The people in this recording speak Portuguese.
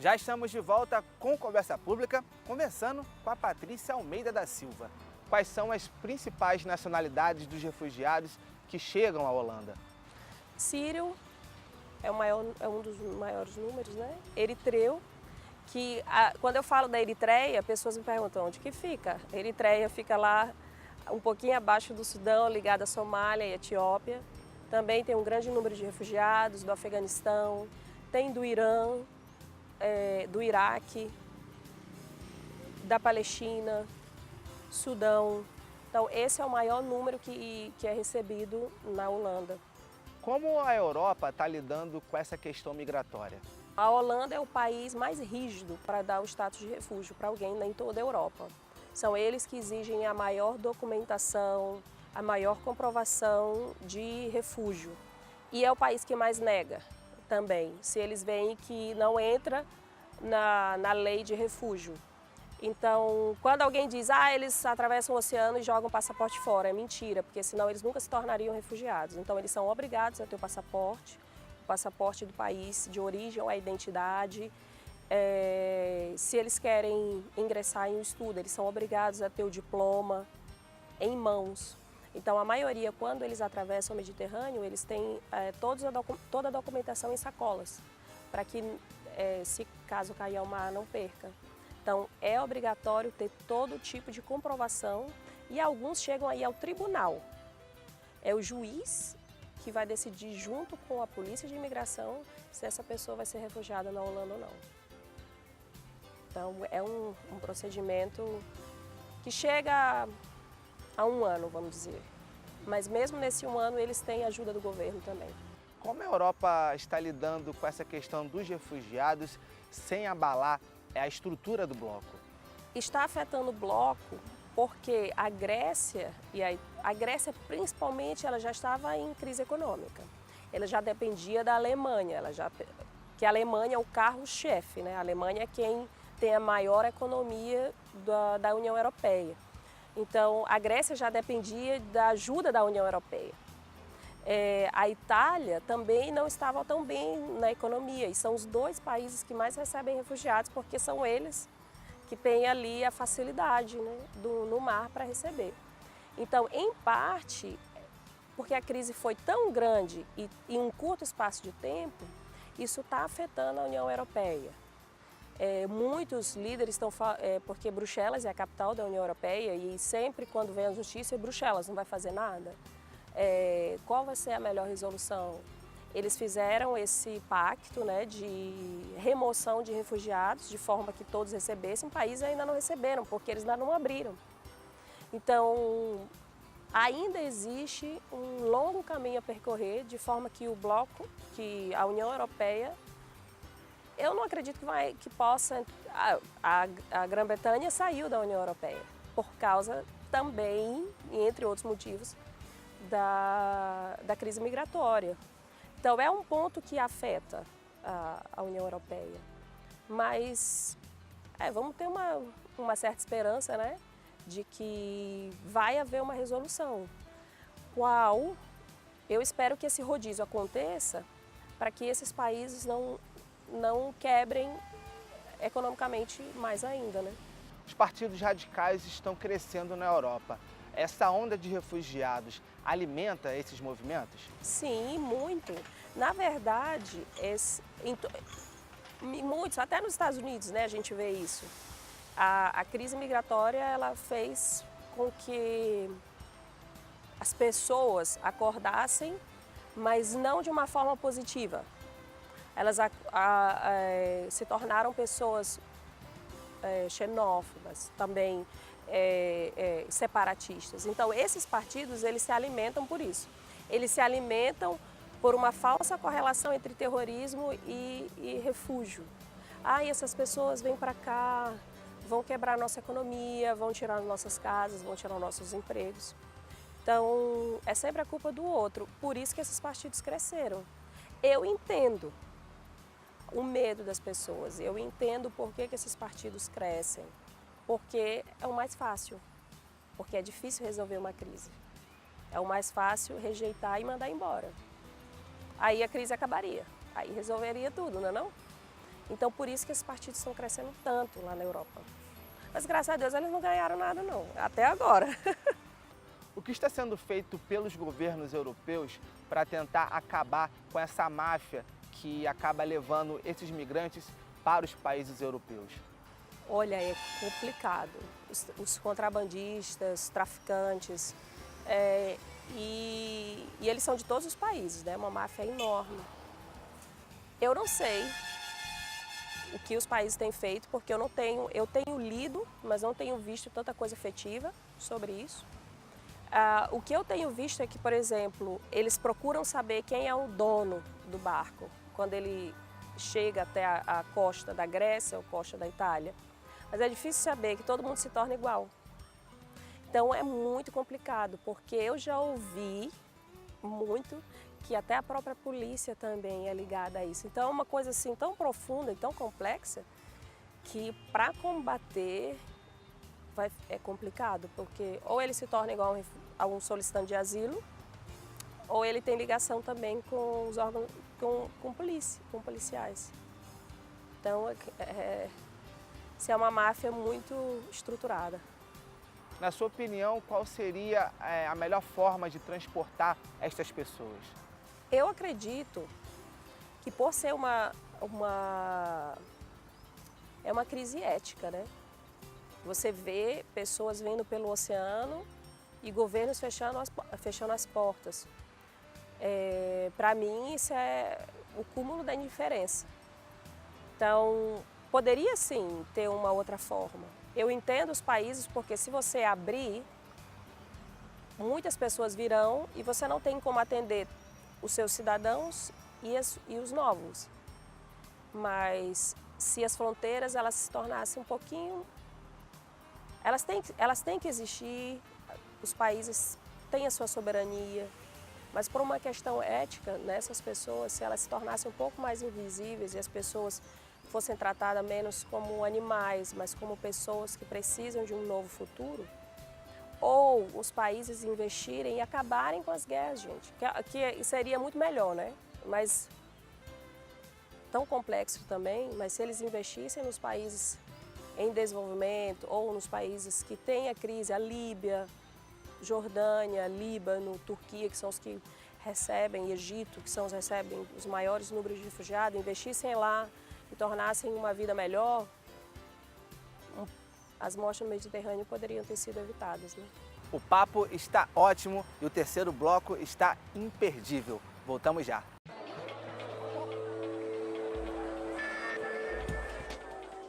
Já estamos de volta com Conversa Pública, conversando com a Patrícia Almeida da Silva. Quais são as principais nacionalidades dos refugiados que chegam à Holanda? Sírio é um dos maiores números, né? Eritreu, quando eu falo da Eritreia, pessoas me perguntam onde que fica. A Eritreia fica lá um pouquinho abaixo do Sudão, ligada à Somália e Etiópia. Também tem um grande número de refugiados do Afeganistão, tem do Irã, do Iraque, da Palestina, Sudão. Então esse é o maior número que é recebido na Holanda. Como a Europa está lidando com essa questão migratória? A Holanda é o país mais rígido para dar o status de refúgio para alguém em toda a Europa. São eles que exigem a maior documentação, a maior comprovação de refúgio. E é o país que mais nega também, se eles veem que não entra na lei de refúgio. Então, quando alguém diz, eles atravessam o oceano e jogam o passaporte fora, é mentira, porque senão eles nunca se tornariam refugiados. Então, eles são obrigados a ter o passaporte do país de origem ou a identidade. Se eles querem ingressar em um estudo, eles são obrigados a ter o diploma em mãos. Então, a maioria, quando eles atravessam o Mediterrâneo, eles têm toda a documentação em sacolas, para que, se caso cair ao mar, não perca. Então, é obrigatório ter todo tipo de comprovação e alguns chegam aí ao tribunal. É o juiz que vai decidir junto com a polícia de imigração se essa pessoa vai ser refugiada na Holanda ou não. Então, é um procedimento que chega a 1 ano, vamos dizer. Mas mesmo nesse 1 ano, eles têm ajuda do governo também. Como a Europa está lidando com essa questão dos refugiados sem abalar a estrutura do bloco? Está afetando o bloco porque a Grécia, a Grécia principalmente, ela já estava em crise econômica. Ela já dependia da Alemanha, que a Alemanha é o carro-chefe, né? A Alemanha é quem tem a maior economia da União Europeia. Então, a Grécia já dependia da ajuda da União Europeia. A Itália também não estava tão bem na economia e são os 2 países que mais recebem refugiados porque são eles que têm ali a facilidade, né, no mar para receber. Então, em parte, porque a crise foi tão grande e em um curto espaço de tempo, isso está afetando a União Europeia. Muitos líderes estão porque Bruxelas é a capital da União Europeia e sempre quando vem a notícia, Bruxelas não vai fazer nada. Qual vai ser a melhor resolução? Eles fizeram esse pacto, né, de remoção de refugiados, de forma que todos recebessem, países ainda não receberam, porque eles ainda não abriram. Então, ainda existe um longo caminho a percorrer, de forma que o bloco, que a União Europeia, eu não acredito que possa... A Grã-Bretanha saiu da União Europeia, por causa também, entre outros motivos, da crise migratória. Então, é um ponto que afeta a União Europeia. Mas vamos ter uma certa esperança, né, de que vai haver uma resolução. Qual eu espero que esse rodízio aconteça para que esses países não quebrem economicamente mais ainda, né? Os partidos radicais estão crescendo na Europa. Essa onda de refugiados alimenta esses movimentos? Sim, muito. Na verdade, muitos, até nos Estados Unidos, né, a gente vê isso. A crise migratória, ela fez com que as pessoas acordassem, mas não de uma forma positiva. Elas se tornaram pessoas xenófobas, também separatistas. Então, esses partidos, eles se alimentam por isso. Eles se alimentam por uma falsa correlação entre terrorismo e refúgio. E essas pessoas vêm para cá, vão quebrar a nossa economia, vão tirar nossas casas, vão tirar nossos empregos. Então, é sempre a culpa do outro. Por isso que esses partidos cresceram. Eu entendo o medo das pessoas, eu entendo por que esses partidos crescem. Porque é o mais fácil, porque é difícil resolver uma crise. É o mais fácil rejeitar e mandar embora. Aí a crise acabaria, aí resolveria tudo, não é não? Então, por isso que esses partidos estão crescendo tanto lá na Europa. Mas, graças a Deus, eles não ganharam nada, não, até agora. O que está sendo feito pelos governos europeus para tentar acabar com essa máfia que acaba levando esses migrantes para os países europeus? Olha, é complicado. Os contrabandistas, traficantes, e eles são de todos os países, né? Uma máfia enorme. Eu não sei o que os países têm feito, porque eu tenho lido, mas não tenho visto tanta coisa efetiva sobre isso. O que eu tenho visto é que, por exemplo, eles procuram saber quem é o dono do barco, quando ele chega até a costa da Grécia ou costa da Itália. Mas é difícil saber que todo mundo se torna igual. Então é muito complicado, porque eu já ouvi muito que até a própria polícia também é ligada a isso. Então é uma coisa assim tão profunda e tão complexa que para combater é complicado, porque ou ele se torna igual a um solicitante de asilo, ou ele tem ligação também com os órgãos, com polícia, com policiais. Então isso é uma máfia muito estruturada. Na sua opinião, qual seria a melhor forma de transportar estas pessoas? Eu acredito que por ser uma crise ética, né? Você vê pessoas vindo pelo oceano e governos fechando as portas. Para mim, isso é o cúmulo da indiferença. Então, poderia sim ter uma outra forma. Eu entendo os países porque se você abrir, muitas pessoas virão e você não tem como atender os seus cidadãos e os novos. Mas se as fronteiras elas se tornassem um pouquinho... Elas têm que existir, os países têm a sua soberania, mas por uma questão ética, nessas pessoas, se elas se tornassem um pouco mais invisíveis e as pessoas fossem tratadas menos como animais, mas como pessoas que precisam de um novo futuro, ou os países investirem e acabarem com as guerras, gente, que seria muito melhor, né? Mas tão complexo também, mas se eles investissem nos países em desenvolvimento ou nos países que têm a crise, a Líbia, Jordânia, Líbano, Turquia, que são os que recebem, Egito, que são os que recebem os maiores números de refugiados, investissem lá e tornassem uma vida melhor, as mortes no Mediterrâneo poderiam ter sido evitadas, né? O papo está ótimo e o terceiro bloco está imperdível. Voltamos já.